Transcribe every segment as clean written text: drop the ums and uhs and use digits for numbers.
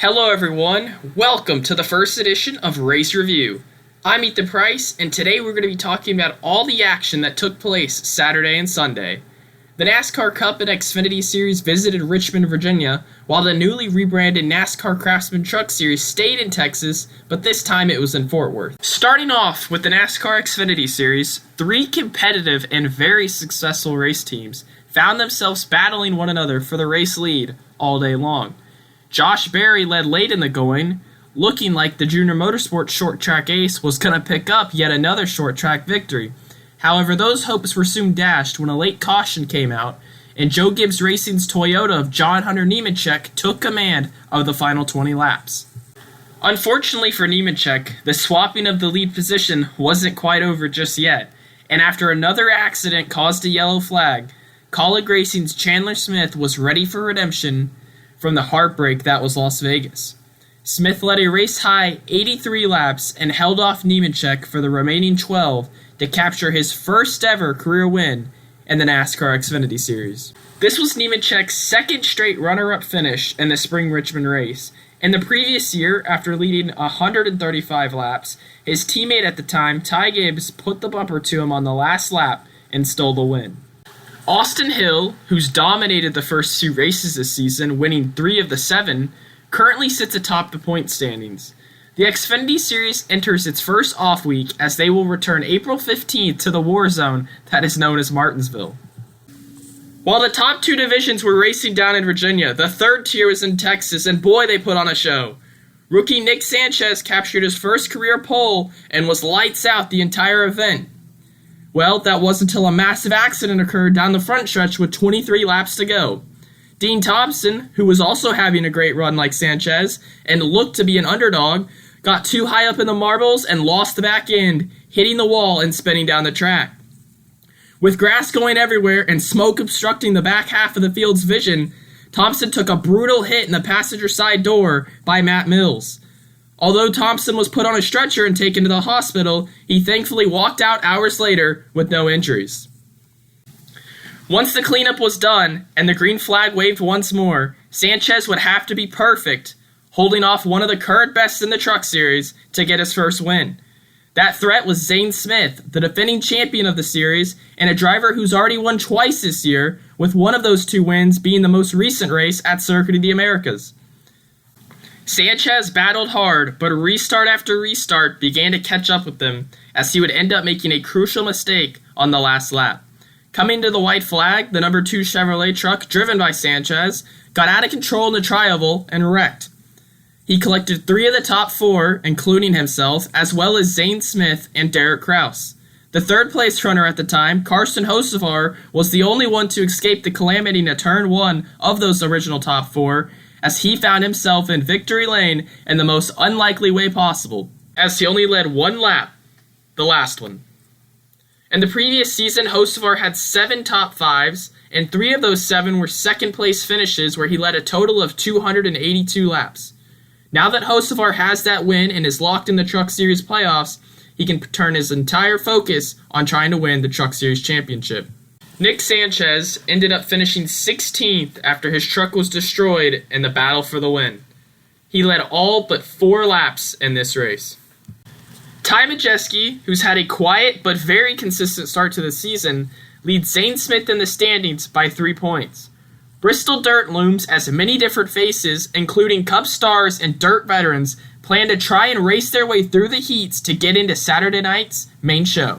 Hello everyone, welcome to the first edition of Race Review. I'm Ethan Price, and today we're going to be talking about all the action that took place Saturday and Sunday. The NASCAR Cup and Xfinity Series visited Richmond, Virginia, while the newly rebranded NASCAR Craftsman Truck Series stayed in Texas, but this time it was in Fort Worth. Starting off with the NASCAR Xfinity Series, three competitive and very successful race teams found themselves battling one another for the race lead all day long. Josh Berry led late in the going, looking like the Junior Motorsports short track ace was going to pick up yet another short track victory. However, those hopes were soon dashed when a late caution came out, and Joe Gibbs Racing's Toyota of John Hunter Nemechek took command of the final 20 laps. Unfortunately for Nemechek, the swapping of the lead position wasn't quite over just yet, and after another accident caused a yellow flag, Kaulig Racing's Chandler Smith was ready for redemption from the heartbreak that was Las Vegas. Smith led a race-high 83 laps and held off Nemechek for the remaining 12 to capture his first ever career win in the NASCAR Xfinity Series. This was Nemechek's second straight runner-up finish in the spring Richmond race. In the previous year, after leading 135 laps, his teammate at the time, Ty Gibbs, put the bumper to him on the last lap and stole the win. Austin Hill, who's dominated the first two races this season, winning 3 of the 7, currently sits atop the point standings. The Xfinity Series enters its first off week as they will return April 15th to the war zone that is known as Martinsville. While the top two divisions were racing down in Virginia, the third tier was in Texas, and boy, they put on a show. Rookie Nick Sanchez captured his first career pole and was lights out the entire event. Well, that wasn't until a massive accident occurred down the front stretch with 23 laps to go. Dean Thompson, who was also having a great run like Sanchez and looked to be an underdog, got too high up in the marbles and lost the back end, hitting the wall and spinning down the track. With grass going everywhere and smoke obstructing the back half of the field's vision, Thompson took a brutal hit in the passenger side door by Matt Mills. Although Thompson was put on a stretcher and taken to the hospital, he thankfully walked out hours later with no injuries. Once the cleanup was done and the green flag waved once more, Sanchez would have to be perfect, holding off one of the current bests in the Truck Series to get his first win. That threat was Zane Smith, the defending champion of the series, and a driver who's already won twice this year, with one of those 2 wins being the most recent race at Circuit of the Americas. Sanchez battled hard, but restart after restart began to catch up with him, as he would end up making a crucial mistake on the last lap. Coming to the white flag, the number 2 Chevrolet truck, driven by Sanchez, got out of control in the tri-oval and wrecked. He collected 3 of the top 4, including himself, as well as Zane Smith and Derek Kraus. The third place runner at the time, Carson Hocevar, was the only one to escape the calamity in turn 1 of those original top 4, as he found himself in victory lane in the most unlikely way possible, as he only led 1 lap, the last one. In the previous season, Hocevar had 7 top 5s, and 3 of those 7 were second-place finishes where he led a total of 282 laps. Now that Hocevar has that win and is locked in the Truck Series playoffs, he can turn his entire focus on trying to win the Truck Series championship. Nick Sanchez ended up finishing 16th after his truck was destroyed in the battle for the win. He led all but 4 laps in this race. Ty Majeski, who's had a quiet but very consistent start to the season, leads Zane Smith in the standings by 3 points. Bristol Dirt looms as many different faces, including Cup stars and Dirt veterans, plan to try and race their way through the heats to get into Saturday night's main show.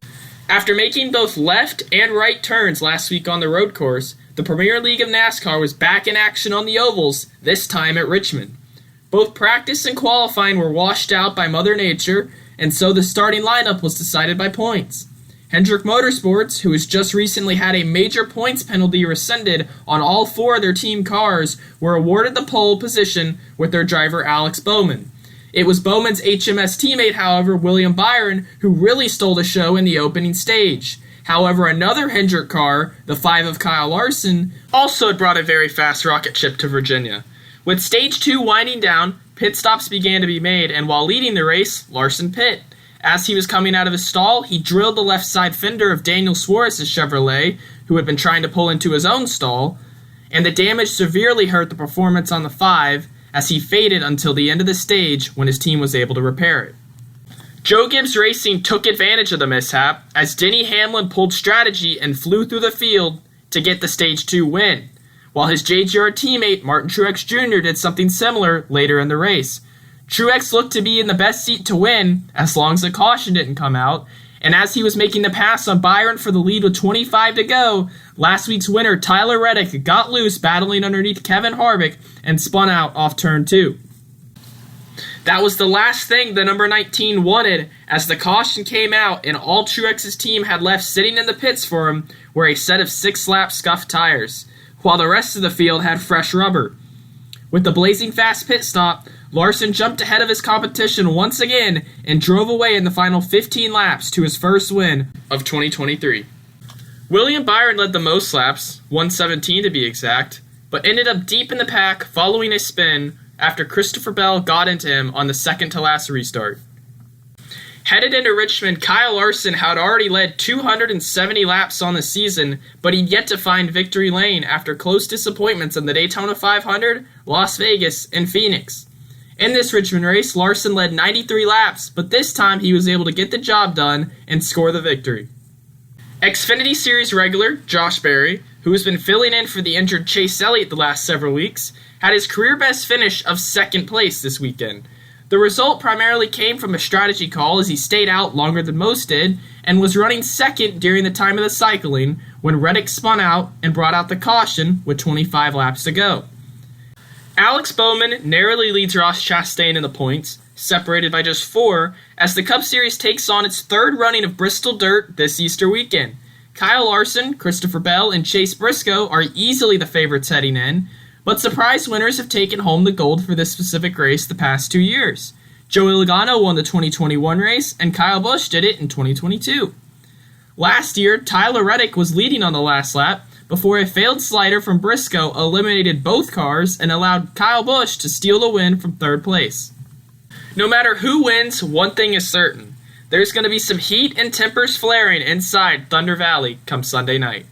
After making both left and right turns last week on the road course, the Premier League of NASCAR was back in action on the ovals, this time at Richmond. Both practice and qualifying were washed out by Mother Nature, and so the starting lineup was decided by points. Hendrick Motorsports, who has just recently had a major points penalty rescinded on all 4 of their team cars, were awarded the pole position with their driver Alex Bowman. It was Bowman's HMS teammate, however, William Byron, who really stole the show in the opening stage. However, another Hendrick car, the 5 of Kyle Larson, also had brought a very fast rocket ship to Virginia. With Stage 2 winding down, pit stops began to be made, and while leading the race, Larson pit. As he was coming out of his stall, he drilled the left side fender of Daniel Suarez's Chevrolet, who had been trying to pull into his own stall, and the damage severely hurt the performance on the 5, as he faded until the end of the stage when his team was able to repair it. Joe Gibbs Racing took advantage of the mishap as Denny Hamlin pulled strategy and flew through the field to get the Stage 2 win, while his JGR teammate Martin Truex Jr. did something similar later in the race. Truex looked to be in the best seat to win as long as the caution didn't come out, and as he was making the pass on Byron for the lead with 25 to go, last week's winner Tyler Reddick got loose battling underneath Kevin Harvick and spun out off turn 2. That was the last thing the number 19 wanted, as the caution came out and all Truex's team had left sitting in the pits for him were a set of 6-lap scuffed tires, while the rest of the field had fresh rubber. With the blazing fast pit stop, Larson jumped ahead of his competition once again and drove away in the final 15 laps to his first win of 2023. William Byron led the most laps, 117 to be exact, but ended up deep in the pack following a spin after Christopher Bell got into him on the second-to-last restart. Headed into Richmond, Kyle Larson had already led 270 laps on the season, but he'd yet to find victory lane after close disappointments in the Daytona 500, Las Vegas, and Phoenix. In this Richmond race, Larson led 93 laps, but this time he was able to get the job done and score the victory. Xfinity Series regular Josh Berry, who has been filling in for the injured Chase Elliott the last several weeks, had his career-best finish of second place this weekend. The result primarily came from a strategy call as he stayed out longer than most did and was running second during the time of the cycling when Reddick spun out and brought out the caution with 25 laps to go. Alex Bowman narrowly leads Ross Chastain in the points, separated by just 4, as the Cup Series takes on its third running of Bristol Dirt this Easter weekend. Kyle Larson, Christopher Bell, and Chase Briscoe are easily the favorites heading in, but surprise winners have taken home the gold for this specific race the past 2 years. Joey Logano won the 2021 race, and Kyle Busch did it in 2022. Last year, Tyler Reddick was leading on the last lap before a failed slider from Briscoe eliminated both cars and allowed Kyle Busch to steal the win from third place. No matter who wins, one thing is certain. There's going to be some heat and tempers flaring inside Thunder Valley come Sunday night.